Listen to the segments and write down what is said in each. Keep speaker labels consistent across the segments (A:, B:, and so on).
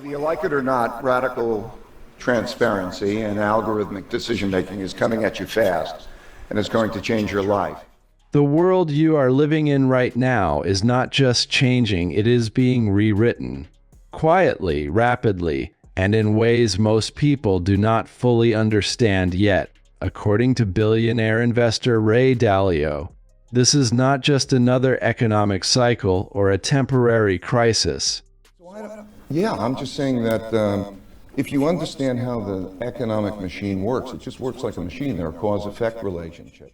A: Whether you like it or not, radical transparency and algorithmic decision-making is coming at you fast, and it's going to change your life.
B: The world you are living in right now is not just changing, it is being rewritten. Quietly, rapidly, and in ways most people do not fully understand yet, according to billionaire investor Ray Dalio. This is not just another economic cycle or a temporary crisis.
A: Yeah, I'm just saying that if you understand how the economic machine works, it just works like a machine. There are cause-effect relationships.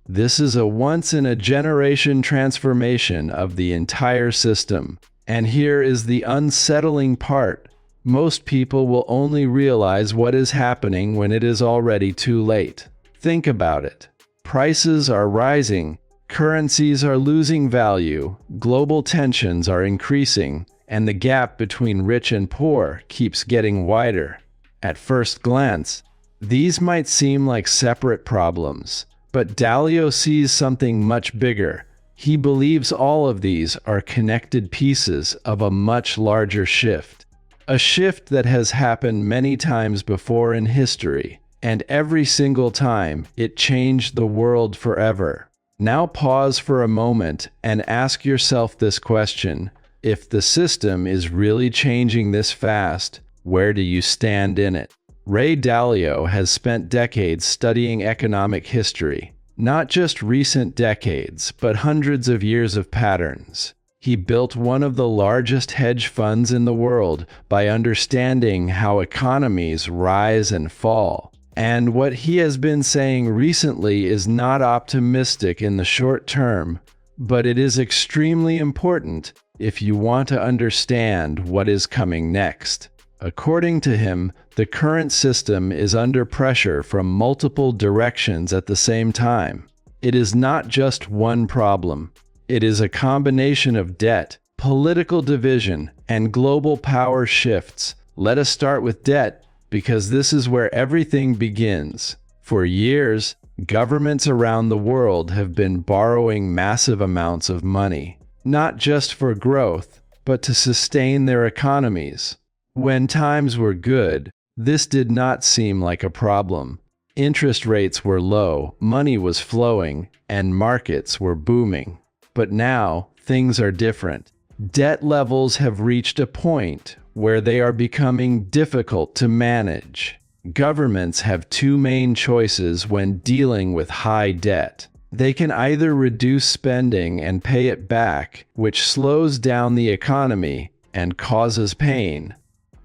B: This is a once-in-a-generation transformation of the entire system. And here is the unsettling part. Most people will only realize what is happening when it is already too late. Think about it. Prices are rising, currencies are losing value, global tensions are increasing, and the gap between rich and poor keeps getting wider. At first glance, these might seem like separate problems, but Dalio sees something much bigger. He believes all of these are connected pieces of a much larger shift. A shift that has happened many times before in history, and every single time it changed the world forever. Now pause for a moment and ask yourself this question. If the system is really changing this fast, where do you stand in it? Ray Dalio has spent decades studying economic history, not just recent decades, but hundreds of years of patterns. He built one of the largest hedge funds in the world by understanding how economies rise and fall. And what he has been saying recently is not optimistic in the short term, but it is extremely important if you want to understand what is coming next. According to him, the current system is under pressure from multiple directions at the same time. It is not just one problem. It is a combination of debt, political division, and global power shifts. Let us start with debt, because this is where everything begins. For years, governments around the world have been borrowing massive amounts of money, not just for growth, but to sustain their economies. When times were good, this did not seem like a problem. Interest rates were low, money was flowing, and markets were booming. But now, things are different. Debt levels have reached a point where they are becoming difficult to manage. Governments have two main choices when dealing with high debt. They can either reduce spending and pay it back, which slows down the economy and causes pain,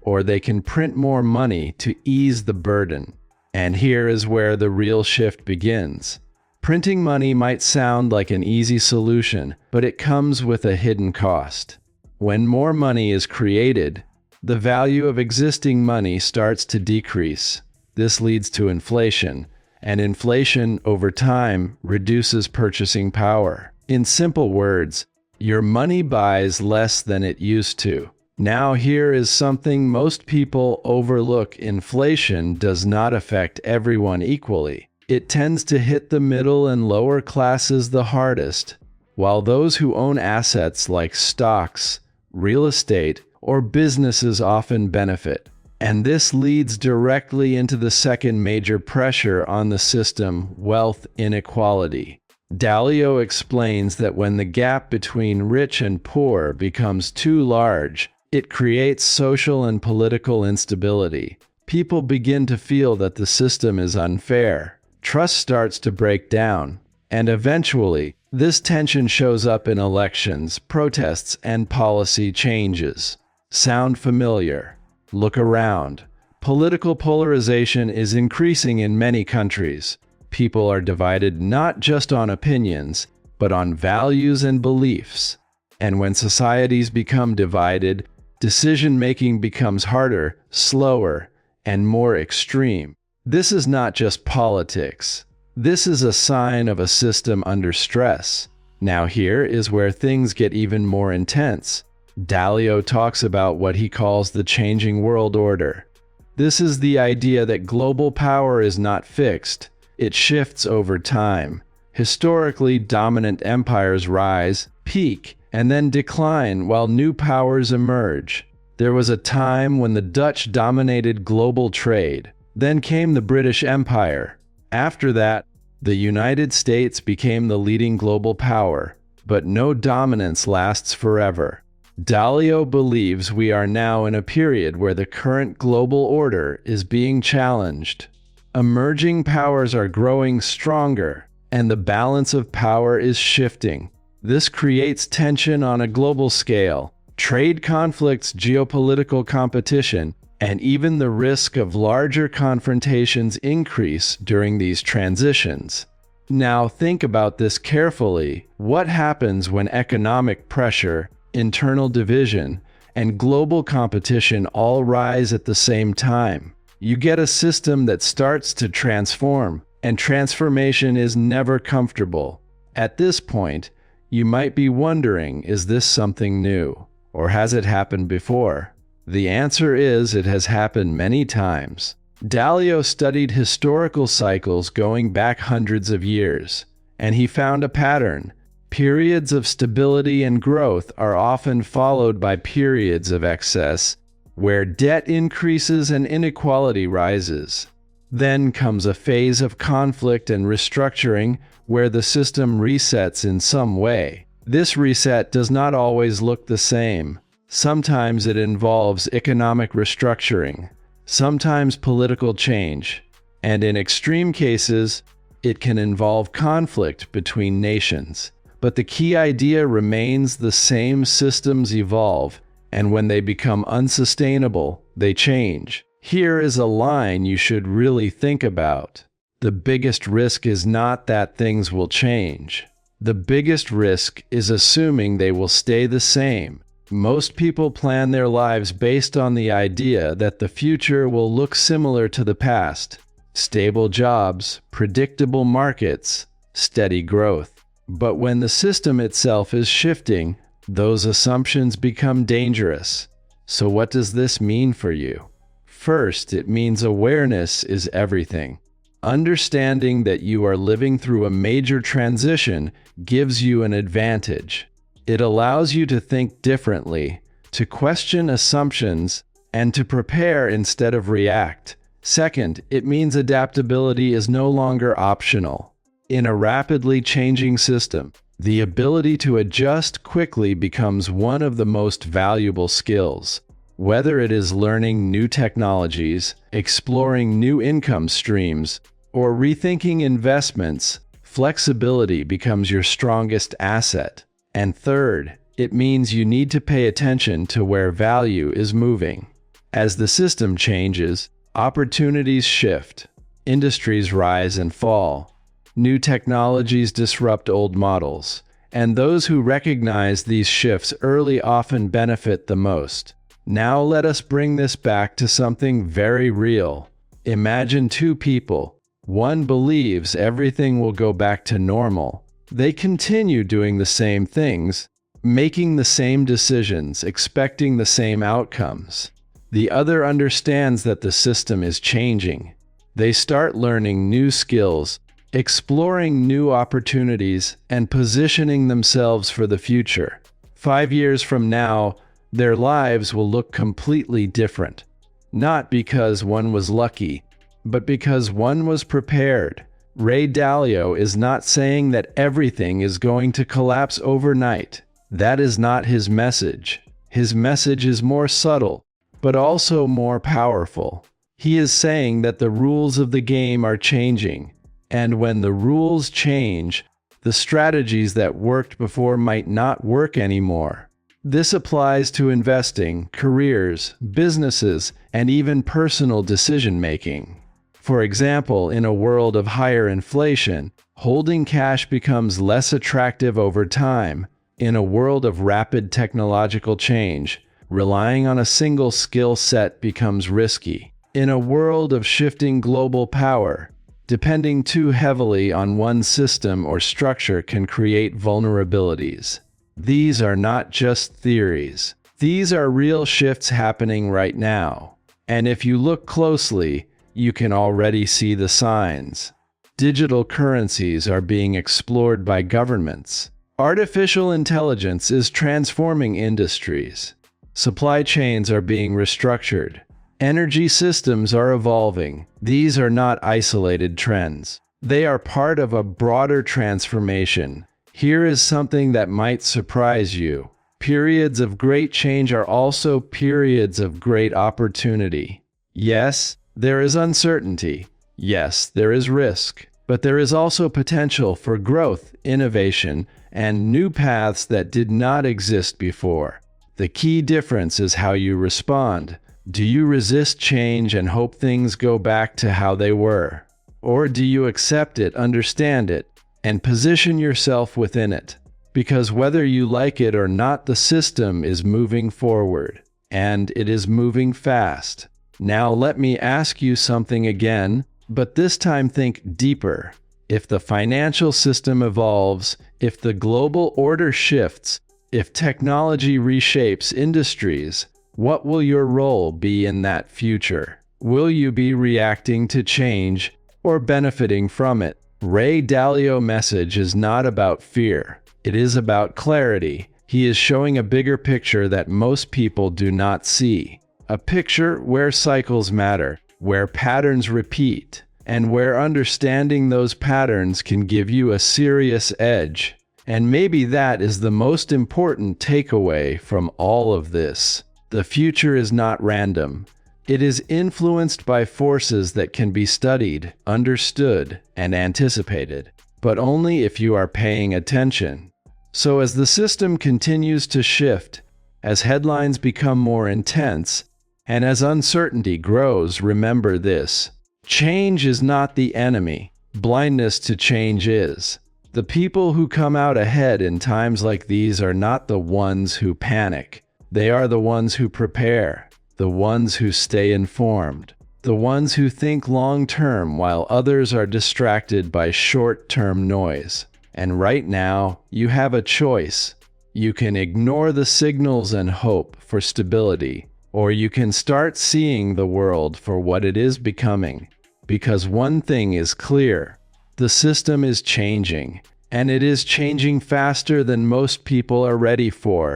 B: or they can print more money to ease the burden. And here is where the real shift begins. Printing money might sound like an easy solution, but it comes with a hidden cost. When more money is created, the value of existing money starts to decrease. This leads to inflation, and inflation over time reduces purchasing power. In simple words, your money buys less than it used to. Now here is something most people overlook. Inflation does not affect everyone equally. It tends to hit the middle and lower classes the hardest, while those who own assets like stocks, real estate, or businesses often benefit. And this leads directly into the second major pressure on the system, wealth inequality. Dalio explains that when the gap between rich and poor becomes too large, it creates social and political instability. People begin to feel that the system is unfair. Trust starts to break down, and eventually, this tension shows up in elections, protests, and policy changes. Sound familiar? Look around. Political polarization is increasing in many countries. People are divided not just on opinions, but on values and beliefs. And when societies become divided, decision-making becomes harder, slower, and more extreme. This is not just politics. This is a sign of a system under stress. Now here is where things get even more intense. Dalio talks about what he calls the changing world order. This is the idea that global power is not fixed. It shifts over time. Historically, dominant empires rise, peak, and then decline while new powers emerge. There was a time when the Dutch dominated global trade. Then came the British Empire. After that, the United States became the leading global power. But no dominance lasts forever. Dalio believes we are now in a period where the current global order is being challenged. Emerging powers are growing stronger, and the balance of power is shifting. This creates tension on a global scale, trade conflicts, geopolitical competition, and even the risk of larger confrontations increase during these transitions. Now think about this carefully. What happens when economic pressure, internal division, and global competition all rise at the same time? You get a system that starts to transform, and transformation is never comfortable. At this point, you might be wondering, is this something new? Or has it happened before? The answer is it has happened many times. Dalio studied historical cycles going back hundreds of years, and he found a pattern. Periods of stability and growth are often followed by periods of excess, where debt increases and inequality rises. Then comes a phase of conflict and restructuring, where the system resets in some way. This reset does not always look the same. Sometimes it involves economic restructuring, sometimes political change, and in extreme cases, it can involve conflict between nations. But the key idea remains the same: systems evolve, and when they become unsustainable, they change. Here is a line you should really think about. The biggest risk is not that things will change. The biggest risk is assuming they will stay the same. Most people plan their lives based on the idea that the future will look similar to the past: stable jobs, predictable markets, steady growth. But when the system itself is shifting, those assumptions become dangerous. So what does this mean for you? First, it means awareness is everything. Understanding that you are living through a major transition gives you an advantage. It allows you to think differently, to question assumptions, and to prepare instead of react. Second, it means adaptability is no longer optional. In a rapidly changing system, the ability to adjust quickly becomes one of the most valuable skills. Whether it is learning new technologies, exploring new income streams, or rethinking investments, flexibility becomes your strongest asset. And third, it means you need to pay attention to where value is moving. As the system changes, opportunities shift, industries rise and fall, new technologies disrupt old models, and those who recognize these shifts early often benefit the most. Now let us bring this back to something very real. Imagine two people. One believes everything will go back to normal. They continue doing the same things, making the same decisions, expecting the same outcomes. The other understands that the system is changing. They start learning new skills, exploring new opportunities, and positioning themselves for the future. 5 years from now, their lives will look completely different. Not because one was lucky, but because one was prepared. Ray Dalio is not saying that everything is going to collapse overnight. That is not his message. His message is more subtle, but also more powerful. He is saying that the rules of the game are changing, and when the rules change, the strategies that worked before might not work anymore. This applies to investing, careers, businesses, and even personal decision-making. For example, in a world of higher inflation, holding cash becomes less attractive over time. In a world of rapid technological change, relying on a single skill set becomes risky. In a world of shifting global power, depending too heavily on one system or structure can create vulnerabilities. These are not just theories. These are real shifts happening right now. And if you look closely, you can already see the signs. Digital currencies are being explored by governments. Artificial intelligence is transforming industries. Supply chains are being restructured. Energy systems are evolving. These are not isolated trends. They are part of a broader transformation. Here is something that might surprise you. Periods of great change are also periods of great opportunity. Yes, there is uncertainty. Yes, there is risk. But there is also potential for growth, innovation, and new paths that did not exist before. The key difference is how you respond. Do you resist change and hope things go back to how they were? Or do you accept it, understand it, and position yourself within it? Because whether you like it or not, the system is moving forward, and it is moving fast. Now let me ask you something again, but this time think deeper. If the financial system evolves, if the global order shifts, if technology reshapes industries, what will your role be in that future? Will you be reacting to change or benefiting from it? Ray Dalio's message is not about fear. It is about clarity. He is showing a bigger picture that most people do not see. A picture where cycles matter, where patterns repeat, and where understanding those patterns can give you a serious edge. And maybe that is the most important takeaway from all of this. The future is not random. It is influenced by forces that can be studied, understood, and anticipated, but only if you are paying attention. So as the system continues to shift, as headlines become more intense, and as uncertainty grows, remember this: change is not the enemy. Blindness to change is. The people who come out ahead in times like these are not the ones who panic. They are the ones who prepare, the ones who stay informed, the ones who think long-term while others are distracted by short-term noise. And right now, you have a choice. You can ignore the signals and hope for stability, or you can start seeing the world for what it is becoming. Because one thing is clear: the system is changing, and it is changing faster than most people are ready for,